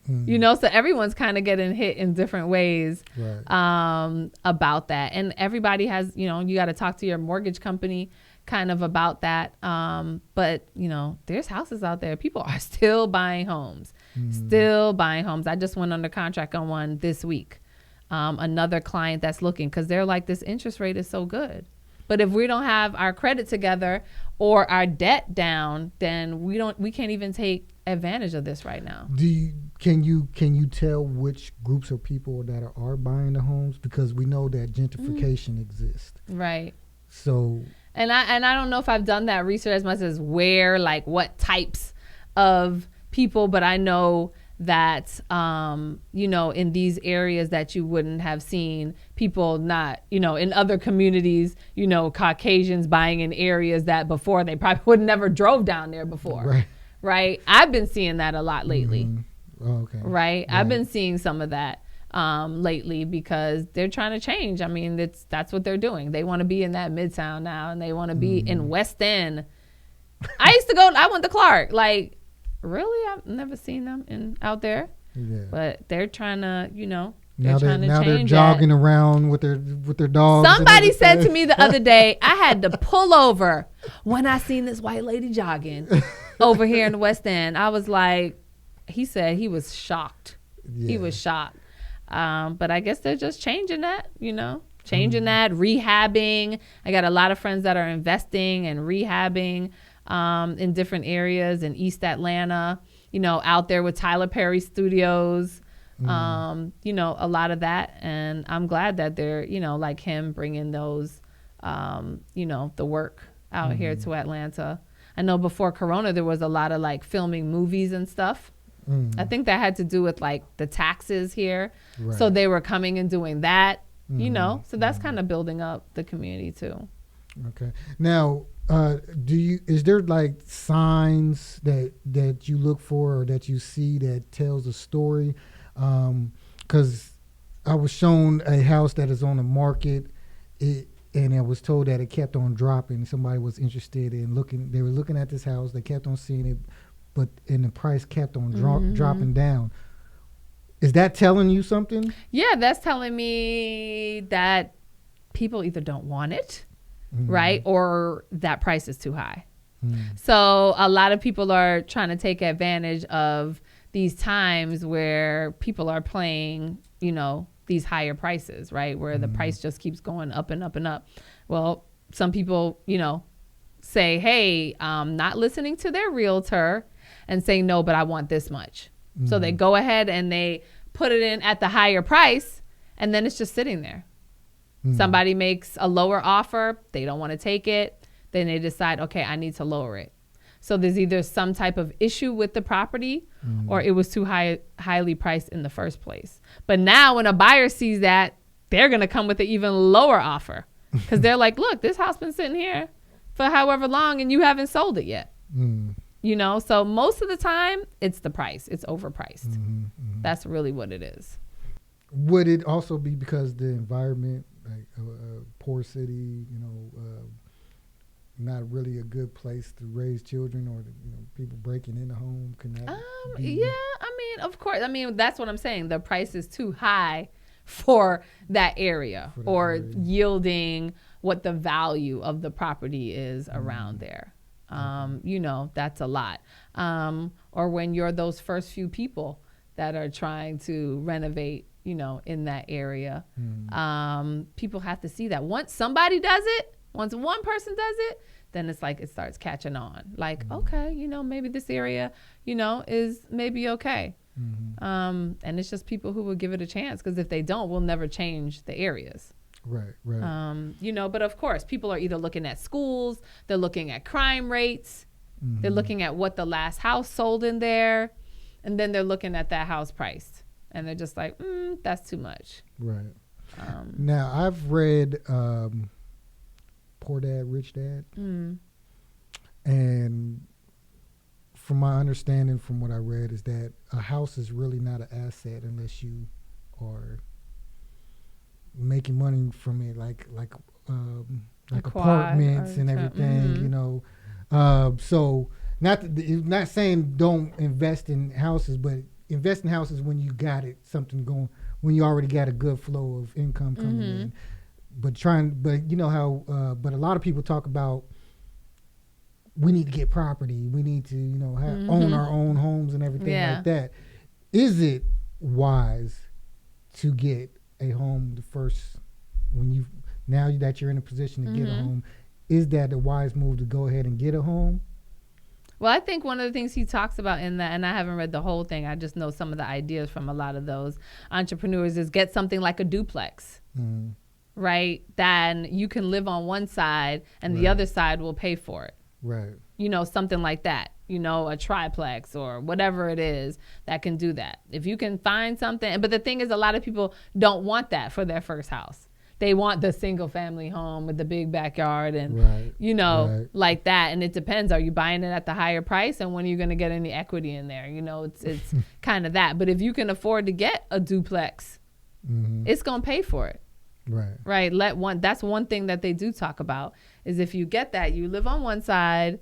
So everyone's kind of getting hit in different ways about that, and everybody has, you got to talk to your mortgage company kind of about that. But there's houses out there. People are still buying homes, I just went under contract on one this week. another client that's looking, because they're like, this interest rate is so good. But if we don't have our credit together or our debt down, then we can't even take advantage of this right now. Can you tell which groups of people that are buying the homes? Because we know that gentrification exists. Right. So and I don't know if I've done that research as much as where, like, what types of people, but I know that in these areas that you wouldn't have seen people not, in other communities, Caucasians buying in areas that before they probably would never drove down there before. Right. I've been seeing that a lot lately. Mm-hmm. Oh, okay. Right. I've been seeing some of that lately, because they're trying to change. I mean, that's what they're doing. They want to be in that Midtown now, and they want to be in West End. I went to Clark, like, really? I've never seen them out there. Yeah. But they're trying to, now they're jogging around with their dogs. Somebody said to me the other day, I had to pull over when I seen this white lady jogging over here in the West End. I was like, he said he was shocked. Yeah. He was shocked. But I guess they're just changing that, that, rehabbing. I got a lot of friends that are investing and rehabbing in different areas in East Atlanta, out there with Tyler Perry Studios, a lot of that. And I'm glad that they're, like him, bringing those, the work out here to Atlanta. I know before Corona, there was a lot of like filming movies and stuff. I think that had to do with like the taxes here. Right. So they were coming and doing that, so that's kind of building up the community too. Okay. Now, is there like signs that you look for or that you see that tells a story? 'Cause I was shown a house that is on the market, and I was told that it kept on dropping. Somebody was interested in looking. They were looking at this house. They kept on seeing it, and the price kept on dropping down. Is that telling you something? Yeah, that's telling me that people either don't want it, right, or that price is too high. So a lot of people are trying to take advantage of these times where people are playing, these higher prices, right, where the price just keeps going up and up and up. Well, some people, say, hey, not listening to their realtor and say, no, but I want this much. So they go ahead and they put it in at the higher price, and then it's just sitting there. Somebody makes a lower offer. They don't want to take it. Then they decide, okay, I need to lower it. So there's either some type of issue with the property or it was too highly priced in the first place. But now when a buyer sees that, they're going to come with an even lower offer, because they're like, look, this house been sitting here for however long and you haven't sold it yet. So most of the time it's the price. It's overpriced. That's really what it is. Would it also be because the environment, like a poor city, not really a good place to raise children, or people breaking in the home? Yeah, I mean, of course. I mean, that's what I'm saying. The price is too high for that area, yielding what the value of the property is around there. That's a lot. Or when you're those first few people that are trying to renovate, in that area, people have to see that once somebody does it, once one person does it, then it's like it starts catching on. Like, okay, maybe this area, is maybe okay. And it's just people who will give it a chance, because if they don't, we'll never change the areas. Right. But of course, people are either looking at schools, they're looking at crime rates, they're looking at what the last house sold in there, and then they're looking at that house price, and they're just like, that's too much. Right. Now, I've read Poor Dad, Rich Dad, and from my understanding, from what I read, is that a house is really not an asset unless you are making money from it, like apartments and everything, so not saying don't invest in houses, but invest in houses when you got something going, when you already got a good flow of income coming in. But a lot of people talk about, we need to get property, we need to own our own homes and everything like that. Is it wise to get a home now that you're in a position to get a home, is that a wise move to go ahead and get a home? Well, I think one of the things he talks about in that, and I haven't read the whole thing, I just know some of the ideas from a lot of those entrepreneurs, is get something like a duplex, right? Then you can live on one side and the other side will pay for it. Right. You know, something like that, you know, a triplex or whatever it is that can do that. If you can find something, but the thing is, a lot of people don't want that for their first house. They want the single family home with the big backyard and, you know, like that. And it depends. Are you buying it at the higher price? And when are you going to get any equity in there? You know, it's kind of that. But if you can afford to get a duplex, it's going to pay for it. Right. That's one thing that they do talk about is if you get that, you live on one side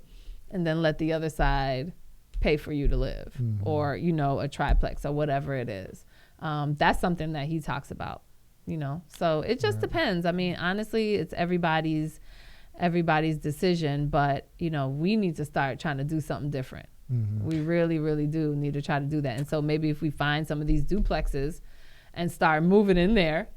and then let the other side pay for you to live or, you know, a triplex or whatever it is. That's something that he talks about. You know, so it just depends. I mean, honestly, it's everybody's decision, but you know, we need to start trying to do something different. We really, really do need to try to do that. And so maybe if we find some of these duplexes and start moving in there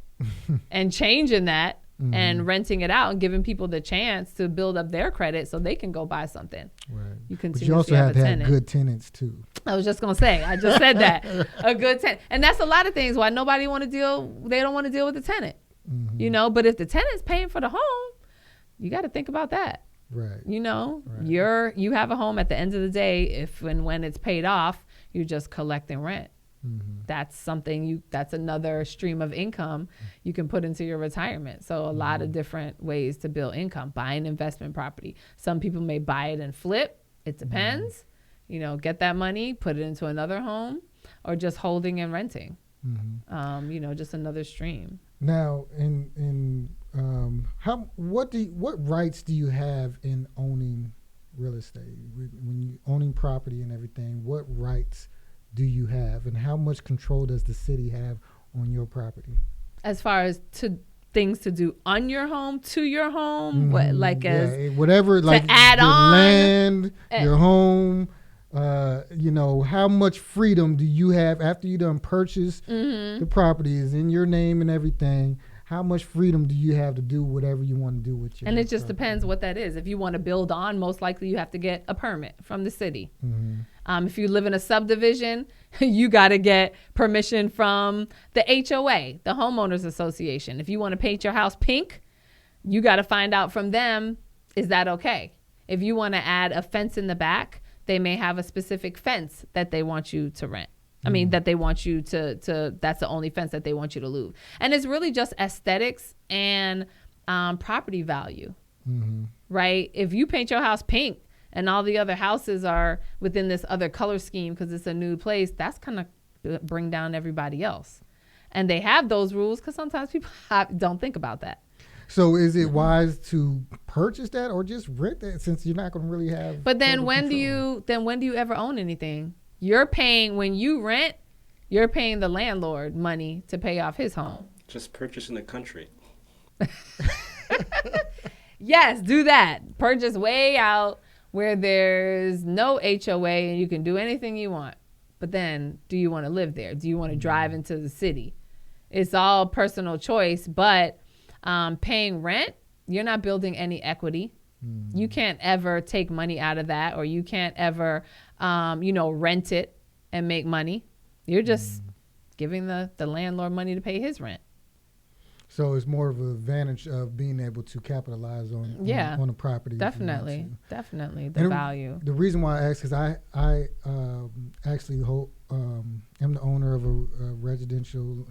and changing that and renting it out and giving people the chance to build up their credit so they can go buy something. Right. But you also have to have good tenants too. I was just going to say, I just said that. A good tenant. And that's a lot of things why they don't want to deal with the tenant. You know, but if the tenant's paying for the home, you got to think about that. Right. You know, you have a home at the end of the day, if and when it's paid off, you're just collecting rent. That's something that's another stream of income you can put into your retirement. So a lot of different ways to build income. Buy an investment property. Some people may buy it and flip. It depends. You know, get that money, put it into another home, or just holding and renting. You know, just another stream. Now, what rights do you have in owning real estate? When you owning property and everything, what rights do you have, and how much control does the city have on your property? As far as things to do on your home, to your home, whatever, like add your on land, your home. You know, how much freedom do you have after you done purchase the property is in your name and everything? How much freedom do you have to do whatever you want to do with your And it just depends what that is. If you want to build on, most likely you have to get a permit from the city. If you live in a subdivision, you got to get permission from the HOA, the homeowners association. If you want to paint your house pink, you got to find out from them, is that okay? If you want to add a fence in the back, they may have a specific fence that they want you to rent. I mean, that they want you to that's the only fence that they want you to lose. And it's really just aesthetics and property value, right? If you paint your house pink and all the other houses are within this other color scheme because it's a new place, that's kind of bring down everybody else. And they have those rules because sometimes people don't think about that. So is it wise to purchase that or just rent that since you're not going to really have? But then when do you ever own anything? You're paying, when you rent, you're paying the landlord money to pay off his home. Just purchase in the country. Yes, do that. Purchase way out where there's no HOA and you can do anything you want. But then, do you want to live there? Do you want to drive into the city? It's all personal choice, but paying rent, you're not building any equity. You can't ever take money out of that, or you can't ever, rent it and make money. You're just giving the landlord money to pay his rent. So it's more of an advantage of being able to capitalize on a property. Definitely the value. The reason why I ask is I actually am the owner of a residential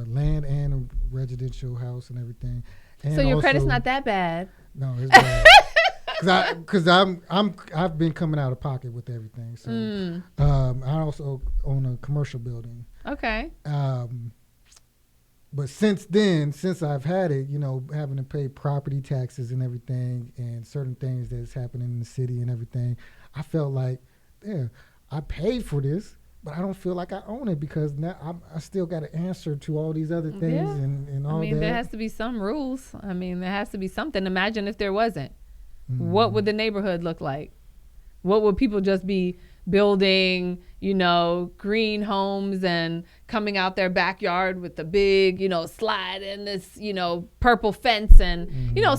land and a residential house and everything. And so your credit's not that bad. No, it's bad. Because I've been coming out of pocket with everything. So I also own a commercial building. Okay. But since I've had it, having to pay property taxes and everything, and certain things that's happening in the city and everything, I felt like, I paid for this, but I don't feel like I own it because now I still got to answer to all these other things and all that. I mean, there has to be some rules. I mean, there has to be something. Imagine if there wasn't. What would the neighborhood look like? What would people just be building, green homes and coming out their backyard with the big, slide and this, purple fence and,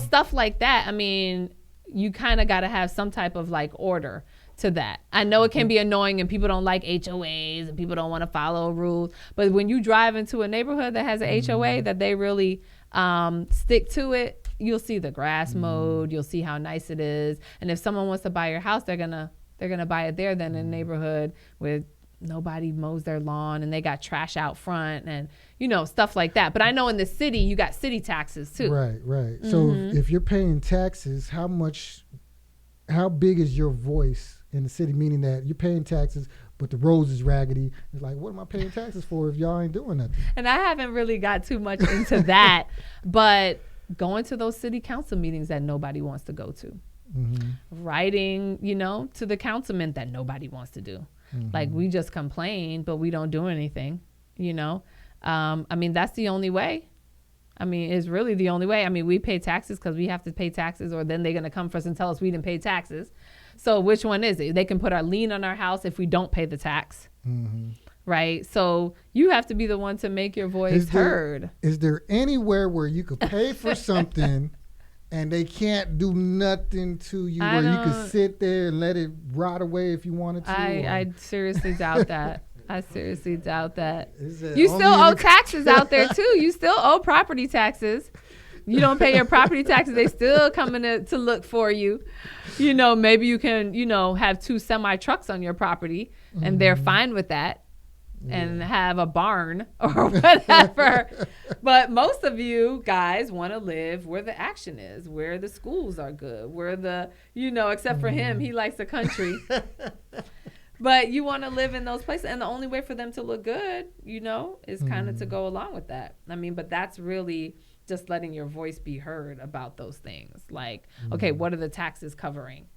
stuff like that. I mean, you kind of got to have some type of like order to that. I know it can be annoying and people don't like HOAs and people don't want to follow rules. But when you drive into a neighborhood that has an HOA that they really stick to it, you'll see the grass mowed. You'll see how nice it is. And if someone wants to buy your house, they're gonna buy it there than in a neighborhood with nobody mows their lawn and they got trash out front and stuff like that. But I know in the city you got city taxes too. Right. So if you're paying taxes, how big is your voice in the city? Meaning that you're paying taxes, but the roads is raggedy. It's like, what am I paying taxes for if y'all ain't doing nothing? And I haven't really got too much into that, but going to those city council meetings that nobody wants to go to, writing, to the councilman that nobody wants to do. Like we just complain, but we don't do anything, I mean, that's the only way. I mean, it's really the only way. I mean, we pay taxes because we have to pay taxes, or then they're going to come for us and tell us we didn't pay taxes. So which one is it? They can put a lien on our house if we don't pay the tax, right? So you have to be the one to make your voice heard. Is there anywhere where you could pay for something and they can't do nothing to you, where you could sit there and let it rot away if you wanted to? I seriously doubt that. I seriously doubt that. You still owe taxes out there too. You still owe property taxes. You don't pay your property taxes, they still coming to look for you. Maybe you can, have 2 semi trucks on your property and they're fine with that and have a barn or whatever. But most of you guys want to live where the action is, where the schools are good, where the, except for him, he likes the country. But you want to live in those places. And the only way for them to look good, is kind of to go along with that. I mean, but that's really just letting your voice be heard about those things. Like, okay, what are the taxes covering?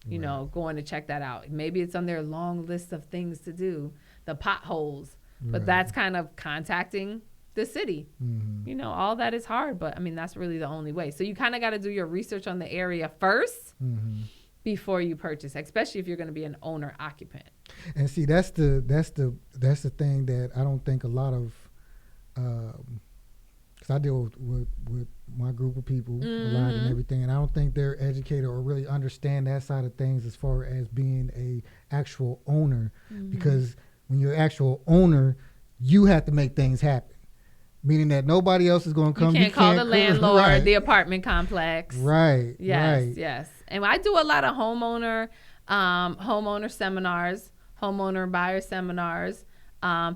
Going to check that out. Maybe it's on their long list of things to do, the potholes. But that's kind of contacting the city. All that is hard. But, I mean, that's really the only way. So you kind of got to do your research on the area first. Before you purchase, especially if you're going to be an owner occupant. And see, that's the thing that I don't think a lot of, because I deal with my group of people a lot and everything, and I don't think they're educated or really understand that side of things as far as being a actual owner. Because when you're an actual owner, you have to make things happen. Meaning that nobody else is going to come. You can't call the landlord, the apartment complex. Right. Yes. And I do a lot of homeowner seminars, homeowner buyer seminars,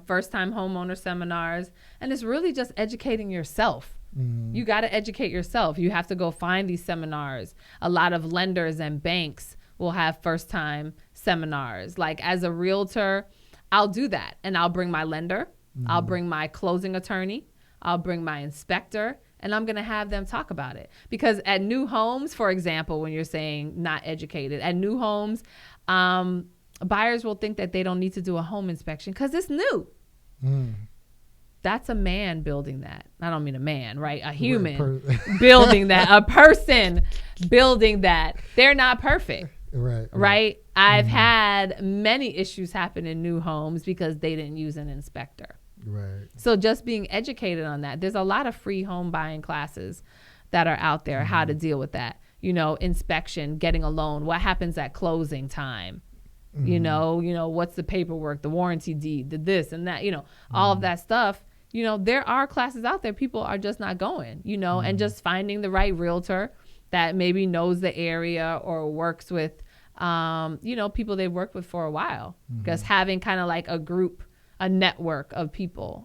first-time homeowner seminars. And it's really just educating yourself. You got to educate yourself. You have to go find these seminars. A lot of lenders and banks will have first-time seminars. Like as a realtor, I'll do that. And I'll bring my lender. I'll bring my closing attorney. I'll bring my inspector, and I'm going to have them talk about it. Because at new homes, for example, when you're saying not educated, at new homes, buyers will think that they don't need to do a home inspection because it's new. That's a man building that. I don't mean a man, right? A human building that, a person building that. They're not perfect. Right? I've had many issues happen in new homes because they didn't use an inspector. Right. So just being educated on that. There's a lot of free home buying classes that are out there, how to deal with that. Inspection, getting a loan, what happens at closing time? What's the paperwork, the warranty deed, the this and that, all of that stuff. There are classes out there. People are just not going, and just finding the right realtor that maybe knows the area or works with, people they've worked with for a while. Because having kind of like a group, a network of people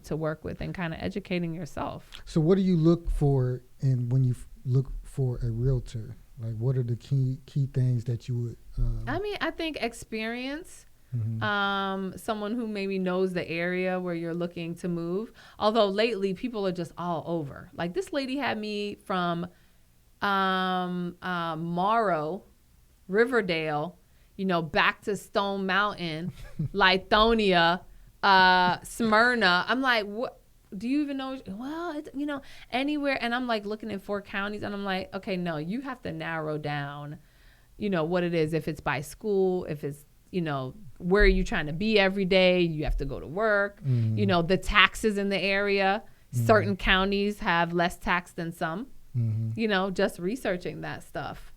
to work with and kind of educating yourself. So what do you look for when you look for a realtor? Like what are the key things that you would? I think experience. Someone who maybe knows the area where you're looking to move. Although lately people are just all over. Like this lady had me from Morrow, Riverdale, back to Stone Mountain, Lithonia, Smyrna. I'm like, what? Do you even know? Well, anywhere. And I'm like looking in 4 counties and I'm like, okay, no, you have to narrow down, what it is. If it's by school, if it's where are you trying to be every day? You have to go to work. Mm-hmm. The taxes in the area. Certain counties have less tax than some. Just researching that stuff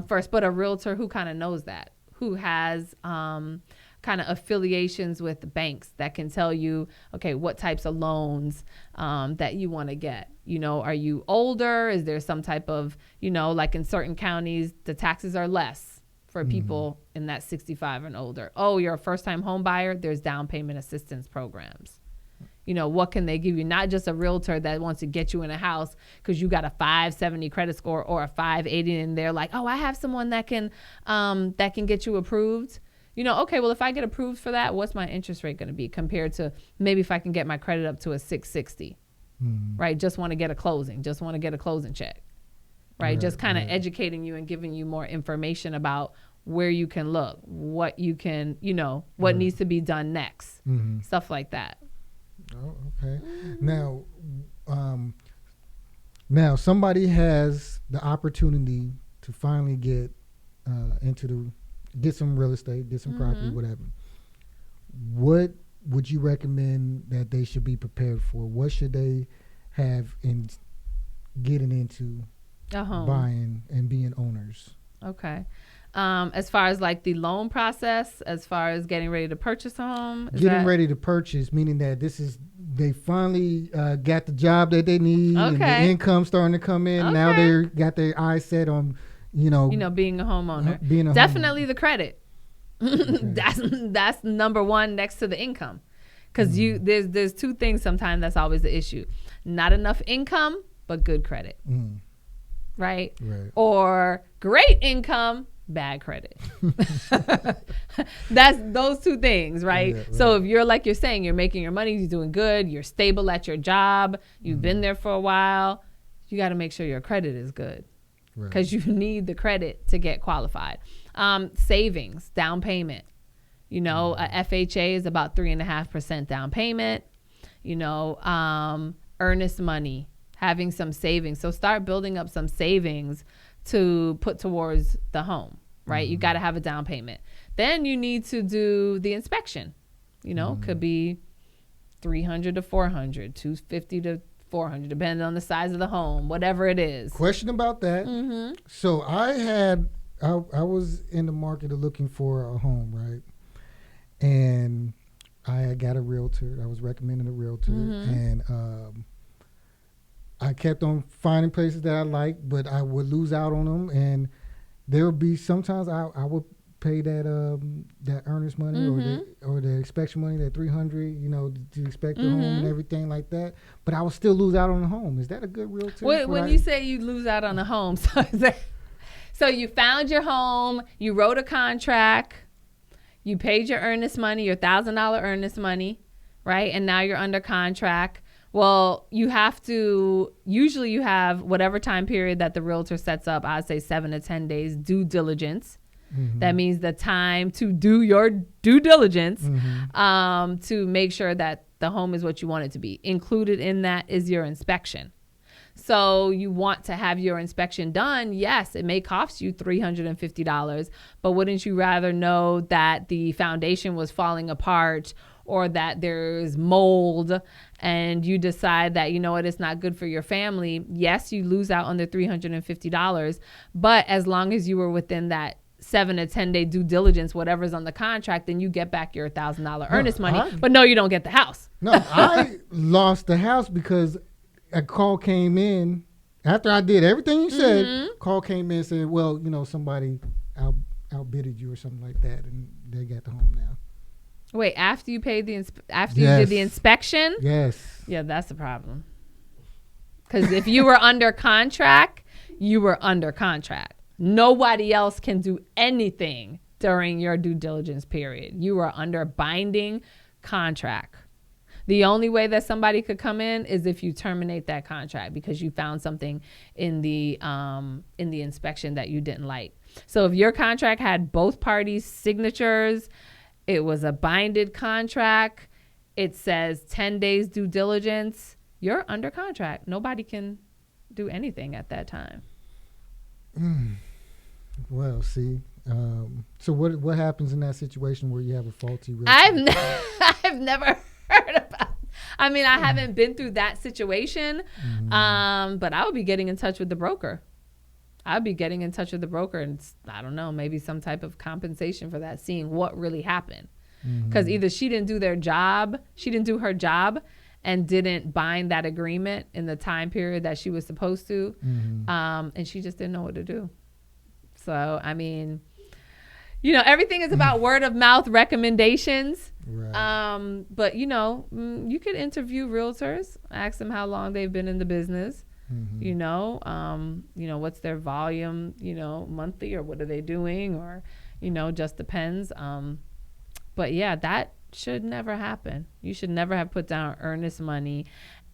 first. But a realtor who kind of knows that, who has kind of affiliations with the banks that can tell you, okay, what types of loans that you want to get. Are you older? Is there some type of, like in certain counties, the taxes are less for people in that 65 and older. Oh, you're a first-time home buyer? There's down payment assistance programs. What can they give you? Not just a realtor that wants to get you in a house because you got a 570 credit score or a 580, and they're like, oh, I have someone that can get you approved. Okay, well, if I get approved for that, what's my interest rate going to be compared to maybe if I can get my credit up to a 660, right? Just want to get a closing check, right? Just kind of educating you and giving you more information about where you can look, what you can, what needs to be done next, stuff like that. Oh, okay. Now somebody has the opportunity to finally get get some real estate, get some property, whatever. What would you recommend that they should be prepared for? What should they have in getting into buying and being owners? Okay. As far as like the loan process, as far as getting ready to purchase a home? Ready to purchase, meaning that they finally got the job that they need, and the income starting to come in. Okay. Now they got their eyes set on, being a homeowner. Definitely the credit. Okay. That's number one next to the income. Because there's two things sometimes that's always the issue. Not enough income, but good credit. Right? Or great income, bad credit. That's those two things, right? So if you're like you're saying, you're making your money, you're doing good, you're stable at your job, you've been there for a while, you got to make sure your credit is good because you need the credit to get qualified. Savings, down payment. A FHA is about 3.5% down payment. Earnest money, having some savings. So start building up some savings to put towards the home, right? You got to have a down payment. Then you need to do the inspection. Could be $300 to $400, $250 to $400, depending on the size of the home, whatever it is. Question about that. So I was in the market of looking for a home, right? And I got a realtor. I was recommending a realtor, and I kept on finding places that I liked, but I would lose out on them. And there would be sometimes I would pay that earnest money or the inspection money, that $300, to inspect the home and everything like that. But I would still lose out on the home. Is that a good realtor? When you say you lose out on the home, so you found your home, you wrote a contract, you paid your earnest money, your $1,000 earnest money, right? And now you're under contract. Well, you have whatever time period that the realtor sets up, I'd say 7 to 10 days due diligence. That means the time to do your due diligence to make sure that the home is what you want it to be. Included in that is your inspection. So you want to have your inspection done. Yes, it may cost you $350, but wouldn't you rather know that the foundation was falling apart or that there's mold and you decide that, it's not good for your family? Yes, you lose out on the $350, but as long as you were within that 7 to 10 day due diligence, whatever's on the contract, then you get back your $1,000 earnest money. But no, you don't get the house. No, I lost the house because a call came in after I did everything you said. Call came in and said, well, somebody outbidded you or something like that, and they got the home now. Wait, after you paid you did the inspection? Yes. Yeah, that's the problem. Because if you were under contract, you were under contract. Nobody else can do anything during your due diligence period. You are under binding contract. The only way that somebody could come in is if you terminate that contract because you found something in the inspection that you didn't like. So if your contract had both parties' signatures, it was a binded contract, it says 10 days due diligence, you're under contract. Nobody can do anything at that time. Well, see, So what happens in that situation where you have a faulty realtor? I've never heard about. I mean, I haven't been through that situation, but I would be getting in touch with the broker. I'd be getting in touch with the broker, and I don't know, maybe some type of compensation for that, seeing what really happened. Because either she didn't do her job, and didn't bind that agreement in the time period that she was supposed to, and she just didn't know what to do. So, I mean, everything is about word of mouth recommendations. Right. But, you could interview realtors, ask them how long they've been in the business. What's their volume, monthly, or what are they doing, or, just depends. But yeah, that should never happen. You should never have put down earnest money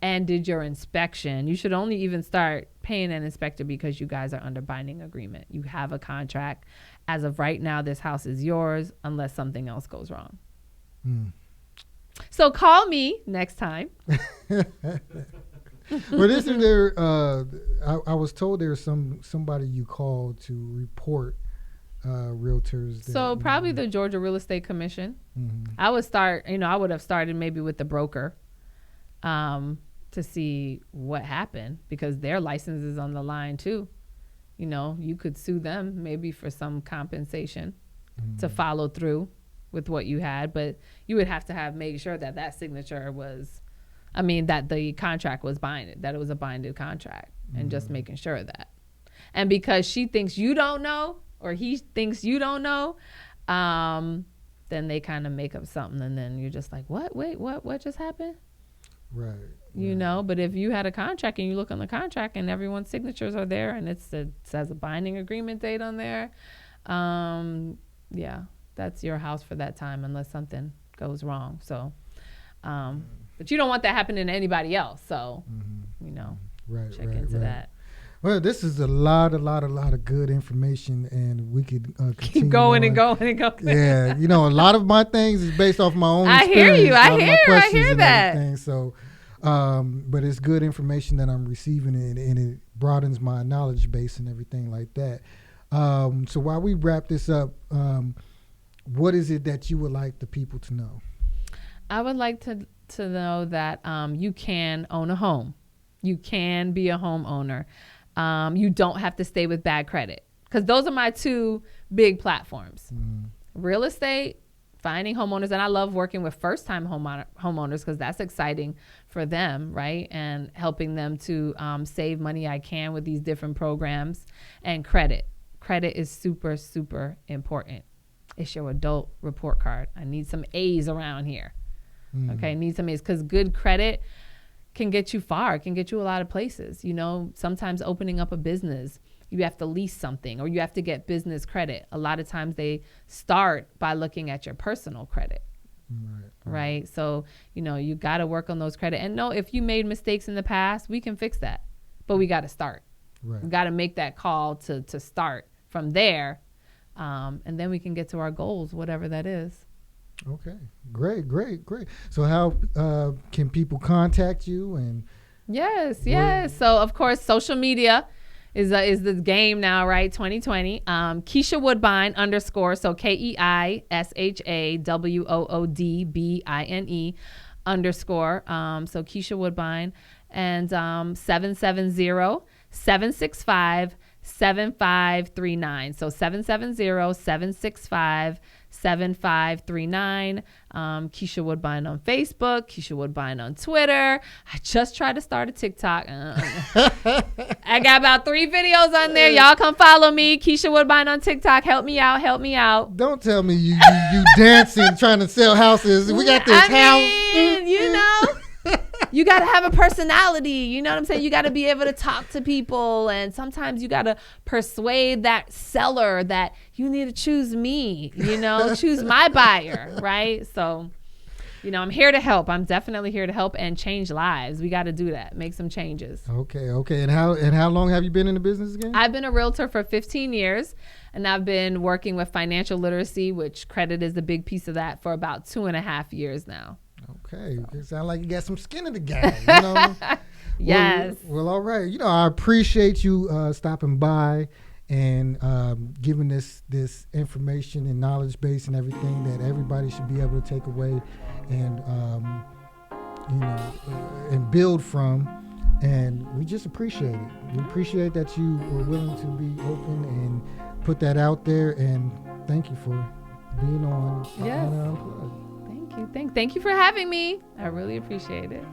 and did your inspection. You should only even start paying an inspector because you guys are under binding agreement. You have a contract. As of right now, this house is yours unless something else goes wrong. So call me next time. But isn't there? I was told there's somebody you call to report realtors. So probably the Georgia Real Estate Commission. I would have started maybe with the broker, to see what happened, because their license is on the line too. You could sue them maybe for some compensation to follow through with what you had, but you would have to make sure that signature was. That the contract was binded, that it was a binded contract, and just making sure of that. And because she thinks you don't know, or he thinks you don't know, then they kind of make up something, and then you're just like, what? Wait, what just happened? Right. But if you had a contract and you look on the contract and everyone's signatures are there and it says a binding agreement date on there, that's your house for that time unless something goes wrong. So, but you don't want that happening to anybody else. So, check into that. Well, this is a lot of good information, and we could keep going and going and going. Yeah, a lot of my things is based off my own I experience. I hear that. So, but it's good information that I'm receiving, and it broadens my knowledge base and everything like that. So while we wrap this up, what is it that you would like the people to know? I would like to know that you can own a home. You can be a homeowner. You don't have to stay with bad credit, because those are my two big platforms. Real estate, finding homeowners, and I love working with first-time homeowners because that's exciting for them, right? And helping them to save money I can with these different programs. And credit is super, super important. It's your adult report card. I need some A's around here. Okay, need some A's, because good credit can get you far. It can get you a lot of places. Sometimes opening up a business, you have to lease something or you have to get business credit. A lot of times they start by looking at your personal credit. Right? So, you got to work on those credit. And no, if you made mistakes in the past, we can fix that. But we got to start. Right. We got to make that call to start from there. And then we can get to our goals, whatever that is. Okay, great. So how can people contact you? And Yes. So of course, social media is the game now, right? 2020. Keisha Woodbine _ so KeishaWoodbine _ so Keisha Woodbine, and 770-765-7539. So 770-765-7539. Keisha Woodbine on Facebook, Keisha Woodbine on Twitter. I just tried to start a TikTok. I got about 3 videos on there. Y'all come follow me. Keisha Woodbine on TikTok. Help me out. Don't tell me you dancing, trying to sell houses. We got this house. You got to have a personality. You know what I'm saying? You got to be able to talk to people. And sometimes you got to persuade that seller that you need to choose me, choose my buyer. Right. So, I'm here to help. I'm definitely here to help and change lives. We got to do that. Make some changes. Okay. And how long have you been in the business again? I've been a realtor for 15 years. And I've been working with financial literacy, which credit is a big piece of that, for about 2.5 years now. Okay, it sounds like you got some skin in the game. Yes. Well, all right. I appreciate you stopping by and giving this information and knowledge base and everything that everybody should be able to take away and and build from. And we just appreciate it. We appreciate that you were willing to be open and put that out there. And thank you for being on. Yes. Unplugged. Thank you for having me. I really appreciate it.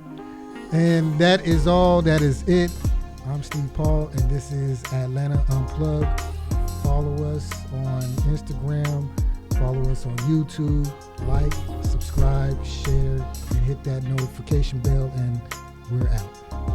And that is all. That is it. I'm Steve Paul, and this is Atlanta Unplugged. Follow us on Instagram. Follow us on YouTube. Like, subscribe, share, and hit that notification bell. And we're out.